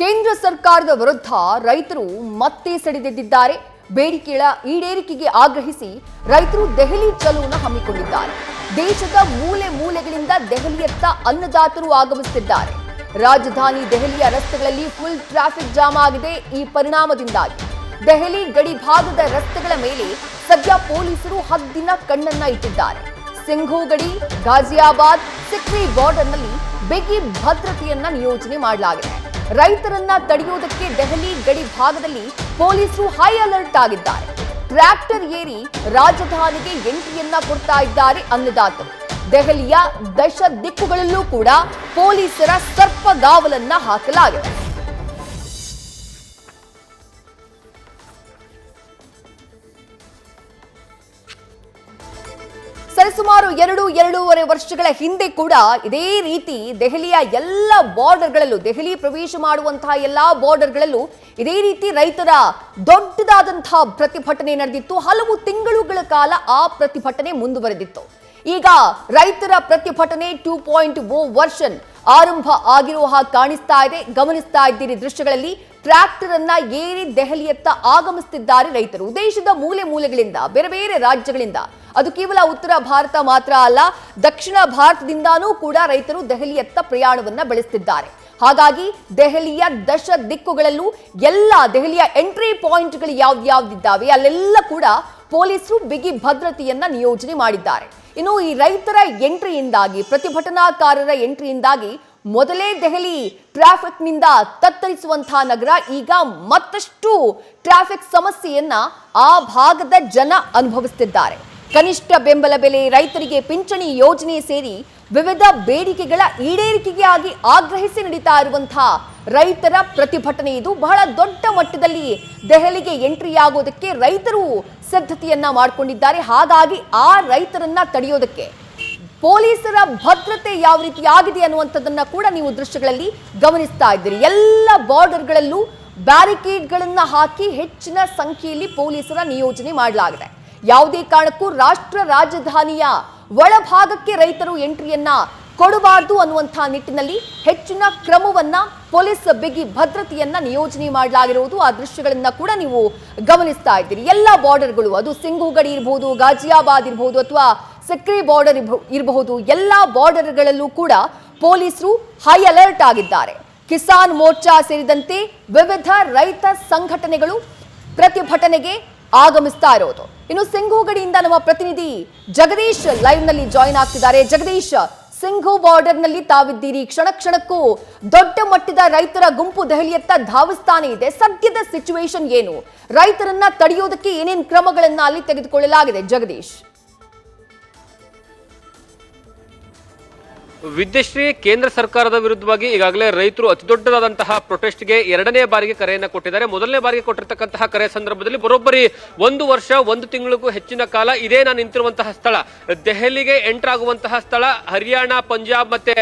ಕೇಂದ್ರ ಸರ್ಕಾರದ ವಿರುದ್ಧ ರೈತರು ಮತ್ತೆ ಸಿಡಿದೆದ್ದಿದ್ದಾರೆ. ಬೇಡಿಕೆಗಳ ಈಡೇರಿಕೆಗೆ ಆಗ್ರಹಿಸಿ ರೈತರು ದೆಹಲಿ ಚಲೋನ ಹಮ್ಮಿಕೊಂಡಿದ್ದಾರೆ. ದೇಶದ ಮೂಲೆ ಮೂಲೆಗಳಿಂದ ದೆಹಲಿಯತ್ತ ಅನ್ನದಾತರು ಆಗಮಿಸುತ್ತಿದ್ದಾರೆ. ರಾಜಧಾನಿ ದೆಹಲಿಯ ರಸ್ತೆಗಳಲ್ಲಿ ಫುಲ್ ಟ್ರಾಫಿಕ್ ಜಾಮ್ ಆಗಿದೆ. ಈ ಪರಿಣಾಮದಿಂದಾಗಿ ದೆಹಲಿ ಗಡಿ ಭಾಗದ ರಸ್ತೆಗಳ ಮೇಲೆ ಸದ್ಯ ಪೊಲೀಸರು ಹದ್ದಿನ ಕಣ್ಣನ್ನ ಇಟ್ಟಿದ್ದಾರೆ. ಸಿಂಘು ಗಡಿ, ಗಾಜಿಯಾಬಾದ್, ಸಿಕ್ರಿ ಬಾರ್ಡರ್ನಲ್ಲಿ ಬಿಗಿ ಭದ್ರತೆಯನ್ನ ನಿಯೋಜನೆ ಮಾಡಲಾಗಿದೆ. ರೈತರನ್ನ ತಡೆಯುವುದಕ್ಕೆ ದೆಹಲಿ ಗಡಿ ಭಾಗದಲ್ಲಿ ಪೊಲೀಸರು ಹೈ ಅಲರ್ಟ್ ಆಗಿದ್ದಾರೆ. ಟ್ರ್ಯಾಕ್ಟರ್ ಏರಿ ರಾಜಧಾನಿಗೆ ಎಂಟ್ರಿಯನ್ನ ಕೊಡ್ತಾ ಇದ್ದಾರೆ ಅನ್ನದಾತರು. ದೆಹಲಿಯ ದಶ ದಿಕ್ಕುಗಳಲ್ಲೂ ಕೂಡ ಪೊಲೀಸರ ಸರ್ಪಗಾವಲನ್ನ ಹಾಕಲಾಗಿದೆ. ಸರಿಸುಮಾರು 2-2.5 ವರ್ಷಗಳ ಹಿಂದೆ ಕೂಡ ಇದೇ ರೀತಿ ದೆಹಲಿಯ ಎಲ್ಲ ಬಾರ್ಡರ್ಗಳಲ್ಲೂ, ದೆಹಲಿ ಪ್ರವೇಶ ಮಾಡುವಂತಹ ಎಲ್ಲಾ ಬಾರ್ಡರ್ಗಳಲ್ಲೂ ಇದೇ ರೀತಿ ರೈತರ ದೊಡ್ಡದಾದಂತಹ ಪ್ರತಿಭಟನೆ ನಡೆದಿತ್ತು. ಹಲವು ತಿಂಗಳುಗಳ ಕಾಲ ಆ ಪ್ರತಿಭಟನೆ ಮುಂದುವರೆದಿತ್ತು. ಈಗ ರೈತರ ಪ್ರತಿಭಟನೆ 2.0 ವರ್ಷನ್ ಆರಂಭ ಆಗಿರುವ ಹಾಗೆ ಕಾಣಿಸ್ತಾ ಇದೆ. ಗಮನಿಸ್ತಾ ಇದ್ದೀರಿ ದೃಶ್ಯಗಳಲ್ಲಿ. ಟ್ರ್ಯಾಕ್ಟರ್ ಅನ್ನ ಏರಿ ದೆಹಲಿಯತ್ತ ಆಗಮಿಸುತ್ತಿದ್ದಾರೆ ರೈತರು. ದೇಶದ ಮೂಲೆ ಮೂಲೆಗಳಿಂದ, ಬೇರೆ ಬೇರೆ ರಾಜ್ಯಗಳಿಂದ, ಅದು ಕೇವಲ ಉತ್ತರ ಭಾರತ ಮಾತ್ರ ಅಲ್ಲ, ದಕ್ಷಿಣ ಭಾರತದಿಂದಾನೂ ಕೂಡ ರೈತರು ದೆಹಲಿಯತ್ತ ಪ್ರಯಾಣವನ್ನ ಬೆಳೆಸುತ್ತಿದ್ದಾರೆ. ಹಾಗಾಗಿ ದೆಹಲಿಯ ದಶ ದಿಕ್ಕುಗಳಲ್ಲೂ ಎಲ್ಲ ದೆಹಲಿಯ ಎಂಟ್ರಿ ಪಾಯಿಂಟ್ಗಳು ಯಾವ್ಯಾವ್ದಿದ್ದಾವೆ ಅಲ್ಲೆಲ್ಲ ಕೂಡ ಪೊಲೀಸರು ಬಿಗಿ ಭದ್ರತೆಯನ್ನ ನಿಯೋಜನೆ ಮಾಡಿದ್ದಾರೆ. ಇನ್ನು ಈ ರೈತರ ಎಂಟ್ರಿಯಿಂದಾಗಿ, ಪ್ರತಿಭಟನಾಕಾರರ ಎಂಟ್ರಿಯಿಂದಾಗಿ ಮೊದಲೇ ದೆಹಲಿ ಟ್ರಾಫಿಕ್ನಿಂದ ತತ್ತರಿಸುವಂತಹ ನಗರ ಈಗ ಮತ್ತಷ್ಟು ಟ್ರಾಫಿಕ್ ಸಮಸ್ಯೆಯನ್ನ ಆ ಭಾಗದ ಜನ ಅನುಭವಿಸುತ್ತಿದ್ದಾರೆ. ಕನಿಷ್ಠ ಬೆಂಬಲ ಬೆಲೆ, ರೈತರಿಗೆ ಪಿಂಚಣಿ ಯೋಜನೆ ಸೇರಿ ವಿವಿಧ ಬೇಡಿಕೆಗಳ ಈಡೇರಿಕೆಗೆ ಆಗ್ರಹಿಸಿ ನಡೀತಾ ಇರುವಂತಹ ರೈತರ ಪ್ರತಿಭಟನೆ ಇದು. ಬಹಳ ದೊಡ್ಡ ಮಟ್ಟದಲ್ಲಿ ದೆಹಲಿಗೆ ಎಂಟ್ರಿ ಆಗೋದಕ್ಕೆ ರೈತರು ಸಿದ್ಧತೆಯನ್ನ ಮಾಡಿಕೊಂಡಿದ್ದಾರೆ. ಹಾಗಾಗಿ ಆ ರೈತರನ್ನ ತಡೆಯೋದಕ್ಕೆ ಪೊಲೀಸರ ಭದ್ರತೆ ಯಾವ ರೀತಿ ಆಗಿದೆ ಅನ್ನುವಂಥದ್ದನ್ನ ಕೂಡ ನೀವು ದೃಶ್ಯಗಳಲ್ಲಿ ಗಮನಿಸ್ತಾ ಇದ್ದೀರಿ. ಎಲ್ಲ ಬಾರ್ಡರ್ಗಳಲ್ಲೂ ಬ್ಯಾರಿಕೇಡ್ಗಳನ್ನ ಹಾಕಿ ಹೆಚ್ಚಿನ ಸಂಖ್ಯೆಯಲ್ಲಿ ಪೊಲೀಸರ ನಿಯೋಜನೆ ಮಾಡಲಾಗಿದೆ. ಯಾವುದೇ ಕಾರಣಕ್ಕೂ ರಾಷ್ಟ್ರ ರಾಜಧಾನಿಯ ಒಳಭಾಗಕ್ಕೆ ರೈತರು ಎಂಟ್ರಿಯನ್ನ ಕೊಡಬಾರದು ಅನ್ನುವಂತಹ ನಿಟ್ಟಿನಲ್ಲಿ ಹೆಚ್ಚಿನ ಕ್ರಮವನ್ನ ಪೊಲೀಸ್ ಬಿಗಿ ಭದ್ರತೆಯನ್ನ ನಿಯೋಜನೆ ಮಾಡಲಾಗಿರುವುದು ಆ ದೃಶ್ಯಗಳನ್ನ ಕೂಡ ನೀವು ಗಮನಿಸ್ತಾ ಇದ್ದೀರಿ. ಎಲ್ಲ ಬಾರ್ಡರ್ಗಳು, ಅದು ಸಿಂಘು ಗಡಿ ಇರಬಹುದು, ಗಾಜಿಯಾಬಾದ್ ಇರಬಹುದು, ಅಥವಾ ಸಿಕ್ರಿ ಬಾರ್ಡರ್ ಇರಬಹುದು, ಎಲ್ಲಾ ಬಾರ್ಡರ್ಗಳಲ್ಲೂ ಕೂಡ ಪೊಲೀಸರು ಹೈ ಅಲರ್ಟ್ ಆಗಿದ್ದಾರೆ. ಕಿಸಾನ್ ಮೋರ್ಚಾ ಸೇರಿದಂತೆ ವಿವಿಧ ರೈತ ಸಂಘಟನೆಗಳು ಪ್ರತಿಭಟನೆಗೆ ಆಗಮಿಸ್ತಾ ಇರೋದು. ಇನ್ನು ಸಿಂಘು ಗಡಿಯಿಂದ ನಮ್ಮ ಪ್ರತಿನಿಧಿ ಜಗದೀಶ್ ಲೈವ್ ನಲ್ಲಿ ಜಾಯಿನ್ ಆಗ್ತಿದ್ದಾರೆ. ಜಗದೀಶ್, ಸಿಂಘು ಬಾರ್ಡರ್ ನಲ್ಲಿ ತಾವಿದ್ದೀರಿ. ಕ್ಷಣ ಕ್ಷಣಕ್ಕೂ ದೊಡ್ಡ ಮಟ್ಟದ ರೈತರ ಗುಂಪು ದೆಹಲಿಯತ್ತ ಧಾವಿಸ್ತಾನೆ ಇದೆ. ಸದ್ಯದ ಸಿಚುವೇಶನ್ ಏನು? ರೈತರನ್ನ ತಡೆಯೋದಕ್ಕೆ ಏನೇನು ಕ್ರಮಗಳನ್ನ ಅಲ್ಲಿ ತೆಗೆದುಕೊಳ್ಳಲಾಗಿದೆ? ಜಗದೀಶ್. ವಿದ್ಯಶ್ರೀ, ಕೇಂದ್ರ ಸರ್ಕಾರದ ವಿರುದ್ಧವಾಗಿ ಈಗಾಗಲೇ ರೈತರು ಅತಿ ದೊಡ್ಡದಾದಂತಹ ಪ್ರೊಟೆಸ್ಟ್ಗೆ 2ನೇ ಬಾರಿಗೆ ಕರೆಯನ್ನ ಕೊಟ್ಟಿದ್ದಾರೆ. ಮೊದಲನೇ ಬಾರಿಗೆ ಕೊಟ್ಟಿರ್ತಕ್ಕಂತಹ ಕರೆ ಸಂದರ್ಭದಲ್ಲಿ ಬರೋಬ್ಬರಿ 1 ವರ್ಷ 1 ತಿಂಗಳಿಗೂ ಹೆಚ್ಚಿನ ಕಾಲ ಇದೇ ನಾನು ನಿಂತಿರುವಂತಹ ಸ್ಥಳ, ದೆಹಲಿಗೆ ಎಂಟರ್ ಆಗುವಂತಹ ಸ್ಥಳ, ಹರಿಯಾಣ, ಪಂಜಾಬ್ ಮತ್ತೆ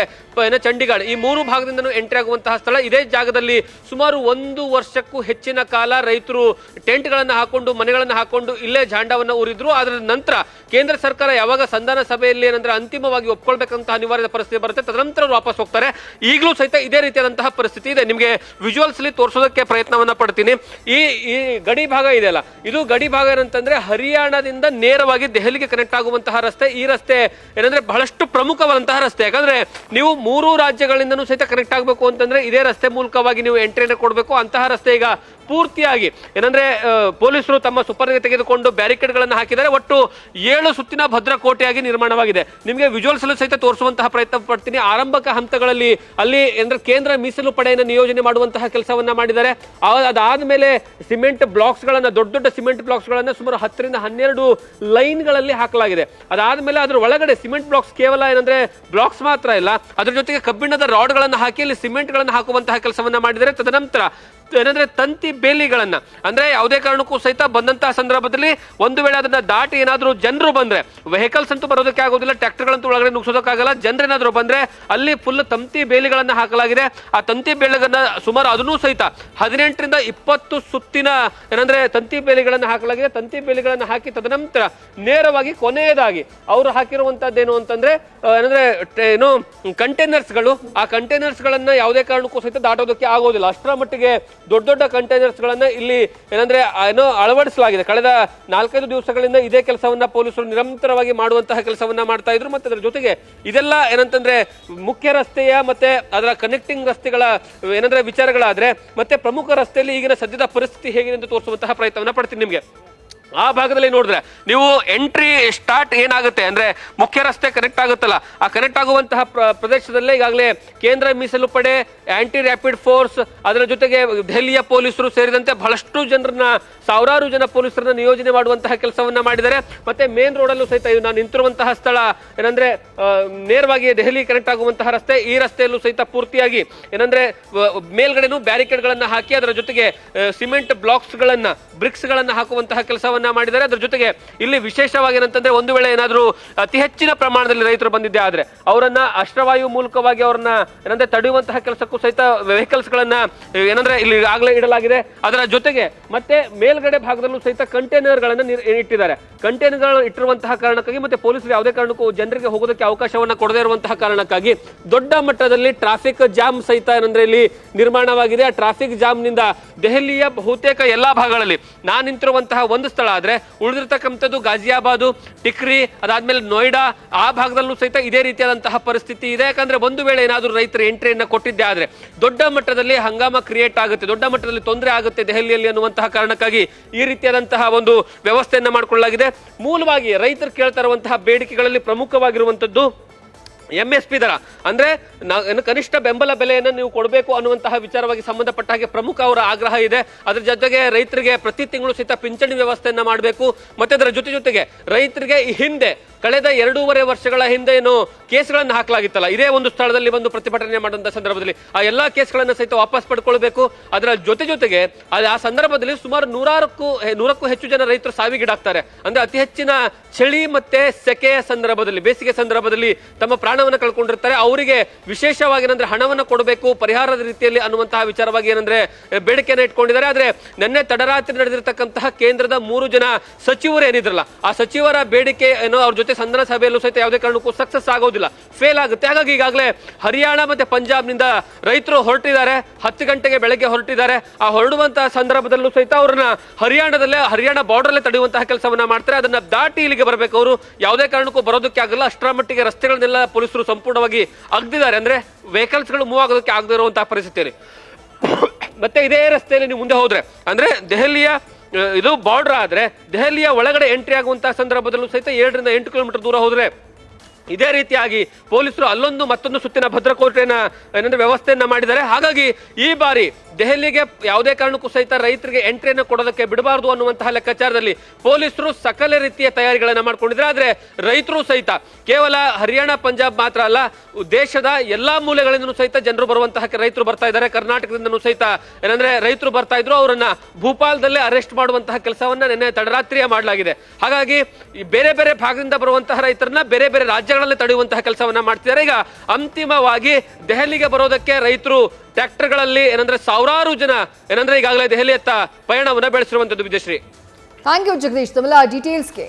ಚಂಡೀಗಢ ಈ 3 ಭಾಗದಿಂದನೂ ಎಂಟ್ರಿ ಆಗುವಂತಹ ಸ್ಥಳ. ಇದೇ ಜಾಗದಲ್ಲಿ ಸುಮಾರು 1 ವರ್ಷಕ್ಕೂ ಹೆಚ್ಚಿನ ಕಾಲ ರೈತರು ಟೆಂಟ್ಗಳನ್ನು ಹಾಕೊಂಡು, ಮನೆಗಳನ್ನು ಹಾಕೊಂಡು ಇಲ್ಲೇ ಜಾಂಡವನ್ನ ಊರಿದ್ರು. ಅದರ ನಂತರ ಕೇಂದ್ರ ಸರ್ಕಾರ ಯಾವಾಗ ಸಂಧಾನ ಸಭೆಯಲ್ಲಿ ಏನಂದ್ರೆ ಅಂತಿಮವಾಗಿ ಒಪ್ಕೊಳ್ಬೇಕಂತ ಅನಿವಾರ್ಯ ಪರಿಸ್ಥಿತಿ ಬರುತ್ತೆ, ತದನಂತರ ವಾಪಸ್ ಹೋಗ್ತಾರೆ. ಈಗಲೂ ಸಹಿತ ಇದೇ ರೀತಿಯಾದಂತಹ ಪರಿಸ್ಥಿತಿ ಇದೆ. ನಿಮಗೆ ವಿಜುವಲ್ಸ್ ಅಲ್ಲಿ ತೋರಿಸೋದಕ್ಕೆ ಪ್ರಯತ್ನವನ್ನ ಪಡ್ತೀನಿ. ಈ ಗಡಿ ಭಾಗ ಇದೆಯಲ್ಲ, ಇದು ಗಡಿ ಭಾಗ ಏನಂತಂದ್ರೆ ಹರಿಯಾಣದಿಂದ ನೇರವಾಗಿ ದೆಹಲಿಗೆ ಕನೆಕ್ಟ್ ಆಗುವಂತಹ ರಸ್ತೆ. ಈ ರಸ್ತೆ ಏನಂದ್ರೆ ಬಹಳಷ್ಟು ಪ್ರಮುಖವಾದಂತಹ ರಸ್ತೆ. ಯಾಕಂದ್ರೆ ನೀವು 3 ರಾಜ್ಯಗಳಿಂದನೂ ಸಹಿತ ಕನೆಕ್ಟ್ ಆಗಬೇಕು ಅಂತಂದ್ರೆ ಇದೇ ರಸ್ತೆ ಮೂಲಕವಾಗಿ ನೀವು ಎಂಟ್ರಿಯನ್ನು ಕೊಡಬೇಕು. ಅಂತಹ ರಸ್ತೆ ಈಗ ಪೂರ್ತಿಯಾಗಿ ಏನಂದ್ರೆ ಪೊಲೀಸರು ತಮ್ಮ ಸುಪರ್ದಿಗೆ ತೆಗೆದುಕೊಂಡು ಬ್ಯಾರಿಕೇಡ್ ಗಳನ್ನು ಹಾಕಿದ್ದಾರೆ. ಒಟ್ಟು 7 ಸುತ್ತಿನ ಭದ್ರಕೋಟೆಯಾಗಿ ನಿರ್ಮಾಣವಾಗಿದೆ. ನಿಮಗೆ ವಿಜುವಲ್ಸ್ ಅಲ್ಲೂ ಸಹಿತ ತೋರಿಸುವಂತಹ ಪ್ರಯತ್ನ ಪಡ್ತೀನಿ. ಆರಂಭಿಕ ಹಂತಗಳಲ್ಲಿ ಅಲ್ಲಿ ಅಂದ್ರೆ ಕೇಂದ್ರ ಮೀಸಲು ಪಡೆಯನ್ನು ನಿಯೋಜನೆ ಮಾಡುವಂತಹ ಕೆಲಸವನ್ನ ಮಾಡಿದ್ದಾರೆ. ಅದಾದ ಮೇಲೆ ಸಿಮೆಂಟ್ ಬ್ಲಾಕ್ಸ್ ಗಳನ್ನ, ದೊಡ್ಡ ಸಿಮೆಂಟ್ ಬ್ಲಾಕ್ಸ್ ಗಳನ್ನ ಸುಮಾರು 10ರಿಂದ 12 ಲೈನ್ಗಳಲ್ಲಿ ಹಾಕಲಾಗಿದೆ. ಅದಾದ್ಮೇಲೆ ಅದ್ರ ಒಳಗಡೆ ಸಿಮೆಂಟ್ ಬ್ಲಾಕ್ಸ್ ಕೇವಲ ಏನಂದ್ರೆ ಬ್ಲಾಕ್ಸ್ ಮಾತ್ರ ಇಲ್ಲ, ಅದ್ರ ಜೊತೆಗೆ ಕಬ್ಬಿಣದ ರಾಡ್ ಗಳನ್ನ ಹಾಕಿ ಅಲ್ಲಿ ಸಿಮೆಂಟ್ ಗಳನ್ನ ಹಾಕುವಂತಹ ಕೆಲಸವನ್ನ ಮಾಡಿದ್ದಾರೆ. ತದನಂತರ ಏನಂದ್ರೆ ತಂತಿ ಬೇಲಿಗಳನ್ನ, ಅಂದ್ರೆ ಯಾವುದೇ ಕಾರಣಕ್ಕೂ ಸಹಿತ ಬಂದಂತಹ ಸಂದರ್ಭದಲ್ಲಿ ಒಂದು ವೇಳೆ ಅದನ್ನ ದಾಟಿ ಏನಾದ್ರೂ ಜನರು ಬಂದ್ರೆ, ವೆಹಿಕಲ್ಸ್ ಅಂತೂ ಬರೋದಕ್ಕೆ ಆಗೋದಿಲ್ಲ, ಟ್ರ್ಯಾಕ್ಟರ್ಗಳಂತೂ ಒಳಗಡೆ ನುಗ್ಸೋದಕ್ಕಾಗಲ್ಲ, ಜನರೇನಾದ್ರೂ ಬಂದ್ರೆ ಅಲ್ಲಿ ಫುಲ್ ತಂತಿ ಬೇಲಿಗಳನ್ನ ಹಾಕಲಾಗಿದೆ. ಆ ತಂತಿ ಬೇಲಿಗಳನ್ನ ಸುಮಾರು ಅದನ್ನೂ ಸಹಿತ 18ರಿಂದ 20 ಸುತ್ತಿನ ಏನಂದ್ರೆ ತಂತಿ ಬೇಲಿಗಳನ್ನ ಹಾಕಲಾಗಿದೆ. ತಂತಿ ಬೇಲಿಗಳನ್ನ ಹಾಕಿ ತದನಂತರ ನೇರವಾಗಿ ಕೊನೆಯದಾಗಿ ಅವರು ಹಾಕಿರುವಂತದ್ದೇನು ಅಂತಂದ್ರೆ ಏನಂದ್ರೆ ಏನು ಕಂಟೈನರ್ಸ್ಗಳು, ಆ ಕಂಟೈನರ್ಸ್ ಗಳನ್ನ ಯಾವುದೇ ಕಾರಣಕ್ಕೂ ಸಹಿತ ದಾಟೋದಕ್ಕೆ ಆಗೋದಿಲ್ಲ. ಅಷ್ಟರ ಮಟ್ಟಿಗೆ ದೊಡ್ಡ ದೊಡ್ಡ ಕಂಟೈನರ್ಸ್ ಗಳನ್ನ ಇಲ್ಲಿ ಏನಂದ್ರೆ ಏನೋ ಅಳವಡಿಸಲಾಗಿದೆ. ಕಳೆದ 4-5 ದಿವಸಗಳಿಂದ ಇದೇ ಕೆಲಸವನ್ನ ಪೊಲೀಸರು ನಿರಂತರವಾಗಿ ಮಾಡುವಂತಹ ಕೆಲಸವನ್ನ ಮಾಡ್ತಾ ಇದ್ರು. ಮತ್ತೆ ಅದರ ಜೊತೆಗೆ ಇದೆಲ್ಲ ಏನಂತಂದ್ರೆ ಮುಖ್ಯ ರಸ್ತೆಯ ಮತ್ತೆ ಅದರ ಕನೆಕ್ಟಿಂಗ್ ರಸ್ತೆಗಳ ಏನಂದ್ರೆ ವಿಚಾರಗಳಾದ್ರೆ ಮತ್ತೆ ಪ್ರಮುಖ ರಸ್ತೆಯಲ್ಲಿ ಈಗಿನ ಸದ್ಯದ ಪರಿಸ್ಥಿತಿ ಹೇಗಿದೆ ಅಂತ ತೋರಿಸುವಂತಹ ಪ್ರಯತ್ನವನ್ನ ಪಡ್ತೀನಿ ನಿಮಗೆ. ಆ ಭಾಗದಲ್ಲಿ ನೋಡಿದ್ರೆ ನೀವು ಎಂಟ್ರಿ ಸ್ಟಾರ್ಟ್ ಏನಾಗುತ್ತೆ ಅಂದ್ರೆ ಮುಖ್ಯ ರಸ್ತೆ ಕನೆಕ್ಟ್ ಆಗುತ್ತಲ್ಲ, ಆ ಕನೆಕ್ಟ್ ಆಗುವಂತಹ ಪ್ರದೇಶದಲ್ಲೇ ಈಗಾಗಲೇ ಕೇಂದ್ರ ಮೀಸಲು ಪಡೆ, ಆಂಟಿ ರ್ಯಾಪಿಡ್ ಫೋರ್ಸ್, ಅದರ ಜೊತೆಗೆ ದೆಹಲಿಯ ಪೊಲೀಸರು ಸೇರಿದಂತೆ ಬಹಳಷ್ಟು ಜನರನ್ನ, ಸಾವಿರಾರು ಜನ ಪೊಲೀಸರನ್ನ ನಿಯೋಜನೆ ಮಾಡುವಂತಹ ಕೆಲಸವನ್ನ ಮಾಡಿದ್ದಾರೆ. ಮತ್ತೆ ಮೇನ್ ರೋಡ್ ಅಲ್ಲೂ ಸಹಿತ ನಾನು ನಿಂತಿರುವಂತಹ ಸ್ಥಳ ಏನಂದ್ರೆ ನೇರವಾಗಿ ದೆಹಲಿ ಕನೆಕ್ಟ್ ಆಗುವಂತಹ ರಸ್ತೆ, ಈ ರಸ್ತೆಯಲ್ಲೂ ಸಹಿತ ಪೂರ್ತಿಯಾಗಿ ಏನಂದ್ರೆ ಮೇಲ್ಗಡೆನೂ ಬ್ಯಾರಿಕೇಡ್ ಗಳನ್ನ ಹಾಕಿ ಅದರ ಜೊತೆಗೆ ಸಿಮೆಂಟ್ ಬ್ಲಾಕ್ಸ್ ಗಳನ್ನ, ಬ್ರಿಕ್ಸ್ ಗಳನ್ನ ಹಾಕುವಂತಹ ಕೆಲಸವನ್ನ ಮಾಡಿದ್ದಾರೆ. ಅದರ ಜೊತೆಗೆ ಇಲ್ಲಿ ವಿಶೇಷವಾಗಿ ಏನಂತಂದ್ರೆ ಒಂದು ವೇಳೆ ಏನಾದ್ರೂ ಅತಿ ಹೆಚ್ಚಿನ ಪ್ರಮಾಣದಲ್ಲಿ ರೈತರು ಬಂದಿದ್ದೆ ಆದ್ರೆ ಅವರನ್ನ ಅಶ್ರವಾಯು ಮೂಲಕವಾಗಿ ಅವರನ್ನ ಏನಂದ್ರೆ ತಡೆಯುವಂತಹ ಕೆಲಸಕ್ಕೂ ಸಹಿತ ವೆಹಿಕಲ್ಸ್ ಗಳನ್ನ ಏನಂದ್ರೆ ಇಲ್ಲಿ ಆಗಲೇ ಇಡಲಾಗಿದೆ. ಅದರ ಜೊತೆಗೆ ಮತ್ತೆ ಮೇಲ್ಗಡೆ ಭಾಗದಲ್ಲೂ ಸಹಿತ ಕಂಟೈನರ್ ಗಳನ್ನ ಇಟ್ಟಿದ್ದಾರೆ. ಕಂಟೈನರ್ ಇಟ್ಟಿರುವಂತಹ ಕಾರಣಕ್ಕಾಗಿ ಮತ್ತೆ ಪೊಲೀಸರು ಯಾವುದೇ ಕಾರಣಕ್ಕೂ ಜನರಿಗೆ ಹೋಗೋದಕ್ಕೆ ಅವಕಾಶವನ್ನ ಕೊಡದೇ ಇರುವಂತಹ ಕಾರಣಕ್ಕಾಗಿ ದೊಡ್ಡ ಮಟ್ಟದಲ್ಲಿ ಟ್ರಾಫಿಕ್ ಜಾಮ್ ಸಹಿತ ಏನಂದ್ರೆ ಇಲ್ಲಿ ನಿರ್ಮಾಣವಾಗಿದೆ. ಆ ಟ್ರಾಫಿಕ್ ಜಾಮ್ ನಿಂದ ದೆಹಲಿಯ ಬಹುತೇಕ ಎಲ್ಲಾ ಭಾಗಗಳಲ್ಲಿ ನಾನು ನಿಂತಿರುವಂತಹ ಒಂದು ಸ್ಥಳ ಆದ್ರೆ ಉಳಿದಿರ್ತಕ್ಕಂಥದ್ದು ಗಾಜಿಯಾಬಾದ್, ಟಿಕ್ರಿ, ಅದಾದ್ಮೇಲೆ ನೋಯ್ಡಾ, ಆ ಭಾಗದಲ್ಲೂ ಸಹಿತ ಇದೇ ರೀತಿಯಾದಂತಹ ಪರಿಸ್ಥಿತಿ ಇದೆ. ಯಾಕಂದ್ರೆ ಒಂದು ವೇಳೆ ಏನಾದರೂ ರೈತರು ಎಂಟ್ರಿಯನ್ನ ಕೊಟ್ಟಿದ್ದೆ ಆದ್ರೆ ದೊಡ್ಡ ಮಟ್ಟದಲ್ಲಿ ಹಂಗಾಮ ಕ್ರಿಯೇಟ್ ಆಗುತ್ತೆ, ದೊಡ್ಡ ಮಟ್ಟದಲ್ಲಿ ತೊಂದರೆ ಆಗುತ್ತೆ ದೆಹಲಿಯಲ್ಲಿ ಅನ್ನುವಂತಹ ಕಾರಣಕ್ಕಾಗಿ ಈ ರೀತಿಯಾದಂತಹ ಒಂದು ವ್ಯವಸ್ಥೆಯನ್ನ ಮಾಡಿಕೊಳ್ಳಲಾಗಿದೆ. ಮೂಲವಾಗಿ ರೈತರು ಕೇಳ್ತಾ ಇರುವಂತಹ ಬೇಡಿಕೆಗಳಲ್ಲಿ ಪ್ರಮುಖವಾಗಿರುವಂತದ್ದು MSP ದರ, ಅಂದ್ರೆ ಕನಿಷ್ಠ ಬೆಂಬಲ ಬೆಲೆಯನ್ನು ನೀವು ಕೊಡಬೇಕು ಅನ್ನುವಂತಹ ವಿಚಾರವಾಗಿ ಸಂಬಂಧಪಟ್ಟ ಹಾಗೆ ಪ್ರಮುಖ ಅವರ ಆಗ್ರಹ ಇದೆ. ಅದರ ಜೊತೆಗೆ ರೈತರಿಗೆ ಪ್ರತಿ ತಿಂಗಳು ಸಹಿತ ಪಿಂಚಣಿ ವ್ಯವಸ್ಥೆಯನ್ನ ಮಾಡಬೇಕು. ಮತ್ತೆ ಅದರ ಜೊತೆಗೆ ರೈತರಿಗೆ ಈ ಹಿಂದೆ ಕಳೆದ 2.5 ವರ್ಷಗಳ ಹಿಂದೆ ಏನು ಕೇಸ್ಗಳನ್ನು ಹಾಕಲಾಗಿತ್ತಲ್ಲ, ಇದೇ ಒಂದು ಸ್ಥಳದಲ್ಲಿ ಒಂದು ಪ್ರತಿಭಟನೆ ಮಾಡುವಂತಹ ಸಂದರ್ಭದಲ್ಲಿ ಆ ಎಲ್ಲಾ ಕೇಸ್ಗಳನ್ನು ಸಹಿತ ವಾಪಸ್ ಪಡ್ಕೊಳ್ಬೇಕು. ಅದರ ಜೊತೆಗೆ ಆ ಸಂದರ್ಭದಲ್ಲಿ ಸುಮಾರು 100ಕ್ಕೂ ಹೆಚ್ಚು ಜನ ರೈತರು ಸಾವಿಗೀಡಾಗ್ತಾರೆ. ಅಂದ್ರೆ ಅತಿ ಹೆಚ್ಚಿನ ಚಳಿ ಮತ್ತೆ ಸೆಕೆಯ ಸಂದರ್ಭದಲ್ಲಿ, ಬೇಸಿಗೆ ಸಂದರ್ಭದಲ್ಲಿ ತಮ್ಮ ಪ್ರಾಣವನ್ನು ಕಳ್ಕೊಂಡಿರ್ತಾರೆ. ಅವರಿಗೆ ವಿಶೇಷವಾಗಿ ಏನಂದ್ರೆ ಹಣವನ್ನು ಕೊಡಬೇಕು ಪರಿಹಾರದ ರೀತಿಯಲ್ಲಿ ಅನ್ನುವಂತಹ ವಿಚಾರವಾಗಿ ಏನಂದ್ರೆ ಬೇಡಿಕೆಯನ್ನು ಇಟ್ಕೊಂಡಿದ್ದಾರೆ. ಆದ್ರೆ ನಿನ್ನೆ ತಡರಾತ್ರಿ ನಡೆದಿರತಕ್ಕಂತಹ ಕೇಂದ್ರದ 3 ಜನ ಸಚಿವರು ಏನಿದ್ರಲ್ಲ, ಆ ಸಚಿವರ ಬೇಡಿಕೆ ಏನೋ ಅವ್ರ ಜೊತೆ ಸಂಧಾನ ಸಭೆಯಲ್ಲೂ ಸಹಿತ ಯಾವುದೇ ಕಾರಣಕ್ಕೂ ಸಕ್ಸಸ್ ಆಗೋದಿಲ್ಲ, ಫೇಲ್ ಆಗುತ್ತೆ. ಹಾಗಾಗಿ ಈಗಾಗಲೇ ಹರಿಯಾಣ ಮತ್ತೆ ಪಂಜಾಬ್ನಿಂದ ರೈತರು ಹೊರಟಿದ್ದಾರೆ. 10 ಗಂಟೆಗೆ ಬೆಳಗ್ಗೆ ಹೊರಟಿದ್ದಾರೆ. ಆ ಹೊರಡುವಂತಹ ಸಂದರ್ಭದಲ್ಲೂ ಸಹಿತ ಅವ್ರನ್ನ ಹರಿಯಾಣ ಬಾರ್ಡರ್ ಅಲ್ಲೇ ತಡೆಯುವಂತಹ ಕೆಲಸವನ್ನ ಮಾಡ್ತಾರೆ. ಅದನ್ನ ದಾಟಿ ಇಲ್ಲಿಗೆ ಬರಬೇಕು. ಅವರು ಯಾವುದೇ ಕಾರಣಕ್ಕೂ ಬರೋದಕ್ಕೆ ಆಗಲ್ಲ. ಅಷ್ಟರ ಮಟ್ಟಿಗೆ ರಸ್ತೆಗಳನ್ನೆಲ್ಲ ಪೊಲೀಸರು ಸಂಪೂರ್ಣವಾಗಿ ಅಗ್ದಿದ್ದಾರೆ. ಅಂದ್ರೆ ವೆಹಿಕಲ್ಸ್ ಗಳು ಮೂವ್ ಆಗೋದಕ್ಕೆ ಆಗದೇ ಇರುವಂತಹ ಪರಿಸ್ಥಿತಿಯಲ್ಲಿ. ಮತ್ತೆ ಇದೇ ರಸ್ತೆಯಲ್ಲಿ ನೀವು ಮುಂದೆ ಹೋದ್ರೆ ಅಂದ್ರೆ ದೆಹಲಿಯ ಇದು ಬಾರ್ಡರ್ ಆದ್ರೆ ದೆಹಲಿಯ ಒಳಗಡೆ ಎಂಟ್ರಿ ಆಗುವಂತಹ ಸಂದರ್ಭದಲ್ಲೂ ಸಹಿತ 7ರಿಂದ 8 ಕಿಲೋಮೀಟರ್ ದೂರ ಹೋದ್ರೆ ಇದೇ ರೀತಿಯಾಗಿ ಪೊಲೀಸರು ಅಲ್ಲೊಂದು ಮತ್ತೊಂದು ಸುತ್ತಿನ ಭದ್ರಕೋಟೆಯನ್ನ ಏನಂದ್ರೆ ವ್ಯವಸ್ಥೆಯನ್ನ ಮಾಡಿದ್ದಾರೆ. ಹಾಗಾಗಿ ಈ ಬಾರಿ ದೆಹಲಿಗೆ ಯಾವುದೇ ಕಾರಣಕ್ಕೂ ಸಹಿತ ರೈತರಿಗೆ ಎಂಟ್ರಿಯನ್ನು ಕೊಡೋದಕ್ಕೆ ಬಿಡಬಾರದು ಅನ್ನುವಂತಹ ಲೆಕ್ಕಾಚಾರದಲ್ಲಿ ಪೊಲೀಸರು ಸಕಲ ರೀತಿಯ ತಯಾರಿಗಳನ್ನ ಮಾಡ್ಕೊಂಡಿದ್ದಾರೆ. ಆದ್ರೆ ರೈತರು ಸಹಿತ ಕೇವಲ ಹರಿಯಾಣ ಪಂಜಾಬ್ ಮಾತ್ರ ಅಲ್ಲ, ದೇಶದ ಎಲ್ಲಾ ಮೂಲೆಗಳಿಂದಲೂ ಸಹಿತ ಜನರು ಬರುವಂತಹ ರೈತರು ಬರ್ತಾ ಇದ್ದಾರೆ. ಕರ್ನಾಟಕದಿಂದನೂ ಸಹಿತ ಏನಂದ್ರೆ ರೈತರು ಬರ್ತಾ ಇದ್ರು. ಅವರನ್ನ ಭೂಪಾಲದಲ್ಲೇ ಅರೆಸ್ಟ್ ಮಾಡುವಂತಹ ಕೆಲಸವನ್ನ ನಿನ್ನೆ ತಡರಾತ್ರಿಯೇ ಮಾಡಲಾಗಿದೆ. ಹಾಗಾಗಿ ಈ ಬೇರೆ ಬೇರೆ ಭಾಗದಿಂದ ಬರುವಂತಹ ರೈತರನ್ನ ಬೇರೆ ಬೇರೆ ರಾಜ್ಯಗಳಲ್ಲಿ ತಡೆಯುವಂತಹ ಕೆಲಸವನ್ನ ಮಾಡ್ತಿದ್ದಾರೆ. ಈಗ ಅಂತಿಮವಾಗಿ ದೆಹಲಿಗೆ ಬರೋದಕ್ಕೆ ರೈತರು ಟ್ರ್ಯಾಕ್ಟರ್ಗಳಲ್ಲಿ ಏನಂದ್ರೆ ಸಾವಿರಾರು ಜನ ಏನಂದ್ರೆ ಈಗಾಗಲೇ ದೆಹಲಿಯತ್ತ ಪಯಣವನ್ನ ಬೆಳೆಸಿರುವಂತದ್ದು. ವಿಜಯಶ್ರೀ, ಥ್ಯಾಂಕ್ ಯು ಜಗದೀಶ್ ತಮ್ಮೆಲ್ಲ ಡೀಟೇಲ್ಸ್ಗೆ.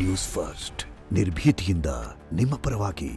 ನ್ಯೂಸ್ ಫಸ್ಟ್ ನಿರ್ಭೀತಿಯಿಂದ ನಿಮ್ಮ ಪರವಾಗಿ.